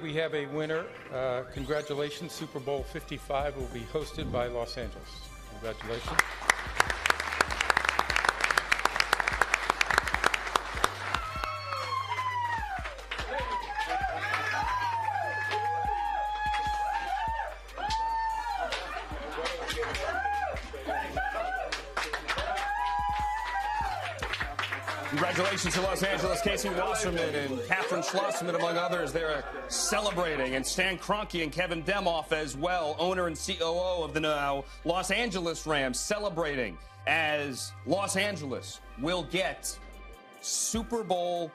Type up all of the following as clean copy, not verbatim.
we have a winner. Congratulations. Super Bowl 55 will be hosted by Los Angeles. Congratulations. Congratulations to Los Angeles. Casey Wasserman and Catherine Schlossman, among others, they're celebrating. And Stan Kroenke and Kevin Demoff as well, owner and COO of the now Los Angeles Rams, celebrating as Los Angeles will get Super Bowl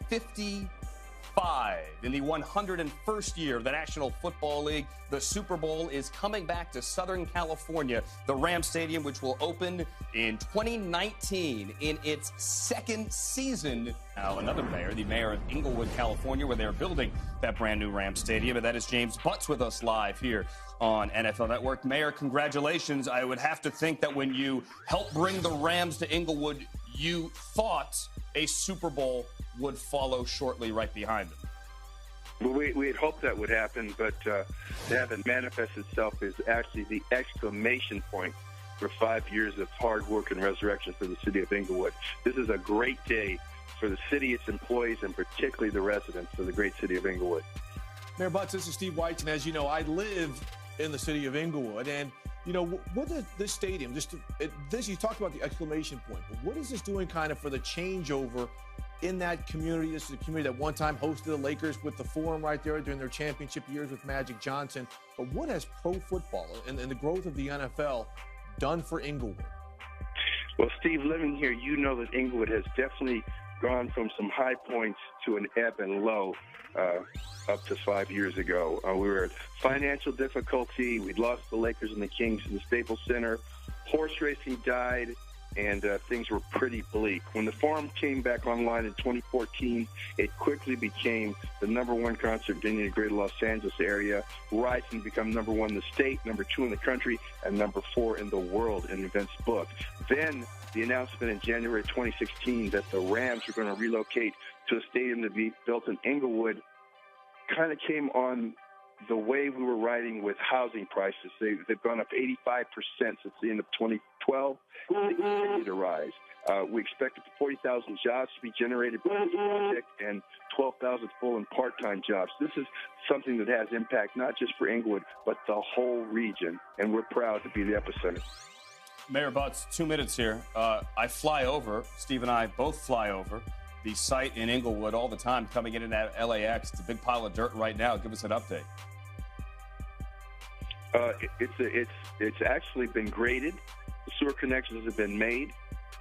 55 in the 101st year of the National Football League. The Super Bowl is coming back to Southern California, the Rams Stadium, which will open in 2019 in its second season. Now, another mayor, the mayor of Inglewood, California, where they're building that brand new Rams Stadium, and that is James Butts with us live here on NFL Network. Mayor, congratulations. I would have to think that when you helped bring the Rams to Inglewood, you thought a Super Bowl would follow shortly right behind them. Well, we had hoped that would happen, but to have it manifest itself is actually the exclamation point for 5 years of hard work and resurrection for the city of Inglewood. This is a great day for the city, its employees, and particularly the residents of the great city of Inglewood. Mayor Butts, this is Steve White, and as you know, I live in the city of Inglewood, and you know, what is this stadium, you talked about the exclamation point, but what is this doing kind of for the changeover in that community? This is a community that one time hosted the Lakers with the Forum right there during their championship years with Magic Johnson. But what has pro football and the growth of the NFL done for Inglewood? Well, Steve, living here, you know that Inglewood has definitely gone from some high points to an ebb and low up to 5 years ago. We were at financial difficulty. We'd lost the Lakers and the Kings in the Staples Center. Horse racing died, and things were pretty bleak. When the Forum came back online in 2014, it quickly became the #1 concert venue in the greater Los Angeles area, rising to become #1 in the state, #2 in the country, and #4 in the world in events booked. Then the announcement in January 2016 that the Rams were going to relocate to a stadium to be built in Inglewood kind of came on the way we were riding with housing prices. They've gone up 85% since the end of 2012. They continue to rise. We expect 40,000 jobs to be generated by this project and 12,000 full and part-time jobs. This is something that has impact not just for Inglewood, but the whole region, and we're proud to be the epicenter. Mayor Butts, 2 minutes here. I fly over, Steve and I both fly over the site in Inglewood all the time, coming in and out of LAX. It's a big pile of dirt right now. Give us an update. It's actually been graded. The sewer connections have been made,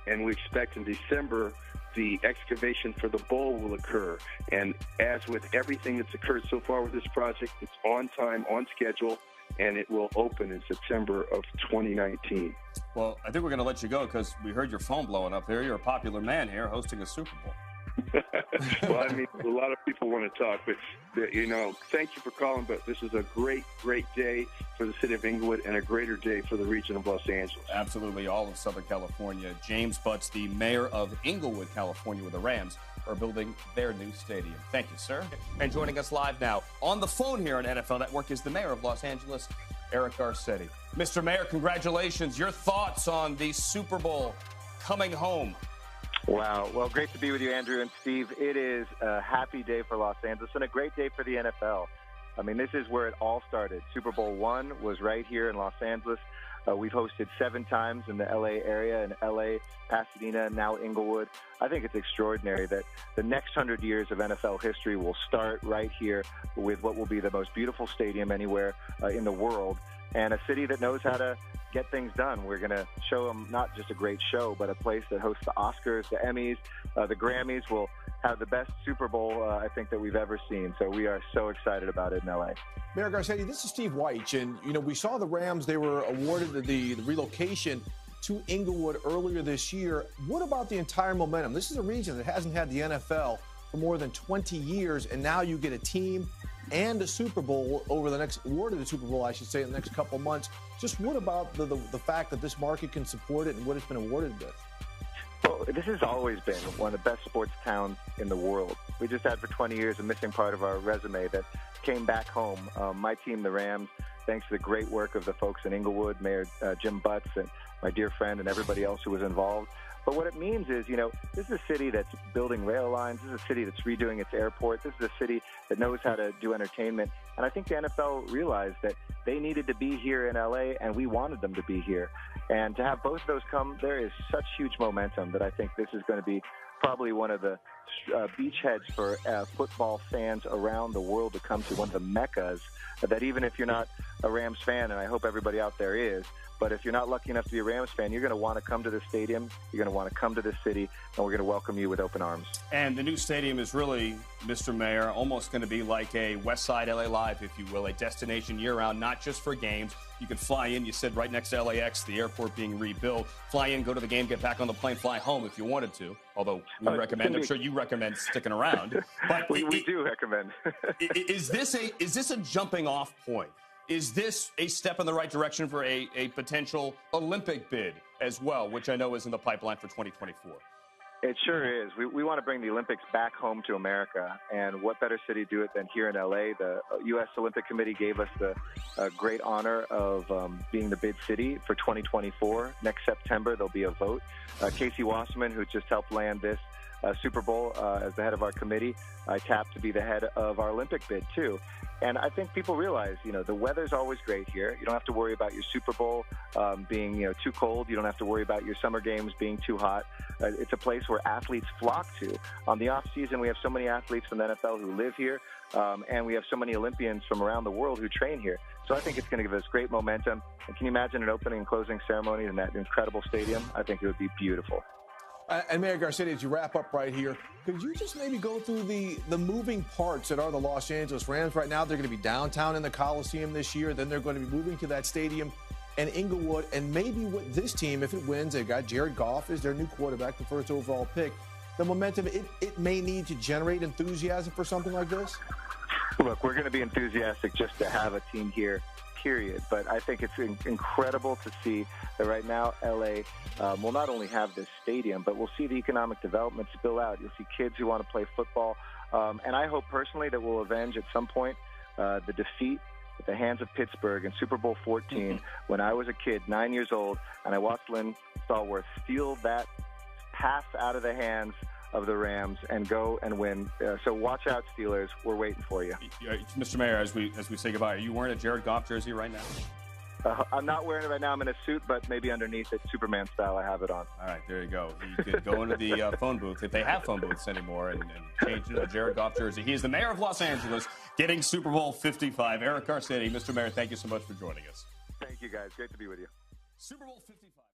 and we expect in December the excavation for the bowl will occur. And as with everything that's occurred so far with this project, it's on time, on schedule, and it will open in September of 2019. Well, I think we're going to let you go because we heard your phone blowing up there. You're a popular man here hosting a Super Bowl. Well, I mean, a lot of people want to talk, but, you know, thank you for calling, but this is a great, great day for the city of Inglewood and a greater day for the region of Los Angeles. Absolutely, all of Southern California. James Butts, the mayor of Inglewood, California, where the Rams are building their new stadium. Thank you, sir. And joining us live now on the phone here on NFL Network is the mayor of Los Angeles, Eric Garcetti. Mr. Mayor, congratulations. Your thoughts on the Super Bowl coming home? Wow. Well, great to be with you, Andrew and Steve. It is a happy day for Los Angeles and a great day for the NFL. I mean, this is where it all started. Super Bowl I was right here in Los Angeles. We've hosted 7 times in the L.A. area, in L.A., Pasadena, now Inglewood. I think it's extraordinary that the next 100 years of NFL history will start right here with what will be the most beautiful stadium anywhere in the world, and a city that knows how to get things done. We're going to show them not just a great show, but a place that hosts the Oscars, the Emmys, the Grammys. Will have the best Super Bowl, I think, that we've ever seen. So we are so excited about it in L.A. Mayor Garcetti, this is Steve White, and, you know, we saw the Rams, they were awarded the relocation to Inglewood earlier this year. What about the entire momentum? This is a region that hasn't had the NFL for more than 20 years, and now you get a team and a Super Bowl awarded the Super Bowl, I should say, in the next couple months. Just what about the fact that this market can support it and what it's been awarded with? Well, this has always been one of the best sports towns in the world. We just had for 20 years a missing part of our resume that came back home. My team, the Rams, thanks to the great work of the folks in Inglewood, Mayor Jim Butts, and my dear friend and everybody else who was involved. But what it means is, this is a city that's building rail lines. This is a city that's redoing its airport. This is a city that knows how to do entertainment. And I think the NFL realized that they needed to be here in L.A., and we wanted them to be here. And to have both of those come, there is such huge momentum that I think this is going to be probably one of the beachheads for football fans around the world to come to, one of the meccas that even if you're not a Rams fan, and I hope everybody out there is, but if you're not lucky enough to be a Rams fan, you're going to want to come to this stadium, you're going to want to come to this city, and we're going to welcome you with open arms. And the new stadium is really, Mr. Mayor, almost going to be like a West Side LA Live, if you will, a destination year-round, not just for games. You can fly in, you said right next to LAX, the airport being rebuilt. Fly in, go to the game, get back on the plane, fly home if you wanted to. Although we recommend, I'm sure you recommend sticking around. But we do recommend. Is this a jumping off point? Is this a step in the right direction for a potential Olympic bid as well, which I know is in the pipeline for 2024? It sure is. We want to bring the Olympics back home to America, and what better city to do it than here in L.A.? The U.S. Olympic Committee gave us the great honor of being the bid city for 2024. Next September, there'll be a vote. Casey Wasserman, who just helped land this Super Bowl as the head of our committee, I tapped to be the head of our Olympic bid, too. And I think people realize, the weather's always great here. You don't have to worry about your Super Bowl being, too cold. You don't have to worry about your summer games being too hot. It's a place where athletes flock to. On the off season, we have so many athletes from the NFL who live here, and we have so many Olympians from around the world who train here. So I think it's going to give us great momentum. And can you imagine an opening and closing ceremony in that incredible stadium? I think it would be beautiful. And Mayor Garcetti, as you wrap up right here, could you just maybe go through the moving parts that are the Los Angeles Rams right now? They're going to be downtown in the Coliseum this year. Then they're going to be moving to that stadium in Inglewood. And maybe with this team, if it wins, they've got Jared Goff as their new quarterback, the first overall pick. The momentum it may need to generate enthusiasm for something like this? Look, we're going to be enthusiastic just to have a team here, period. But I think it's incredible to see that right now L.A. will not only have this stadium, but we'll see the economic development spill out. You'll see kids who want to play football. And I hope personally that we'll avenge at some point the defeat at the hands of Pittsburgh in Super Bowl 14 when I was a kid, 9 years old, and I watched Lynn Stallworth steal that pass out of the hands of the Rams and go and win. So watch out, Steelers. We're waiting for you. Mr. Mayor, as we say goodbye, are you wearing a Jared Goff jersey right now? I'm not wearing it right now. I'm in a suit, but maybe underneath it, Superman style, I have it on. All right, there you go. You could go into the phone booth, if they have phone booths anymore, and change into a Jared Goff jersey. He is the mayor of Los Angeles, getting Super Bowl 55. Eric Garcetti, Mr. Mayor, thank you so much for joining us. Thank you, guys. Great to be with you. Super Bowl 55.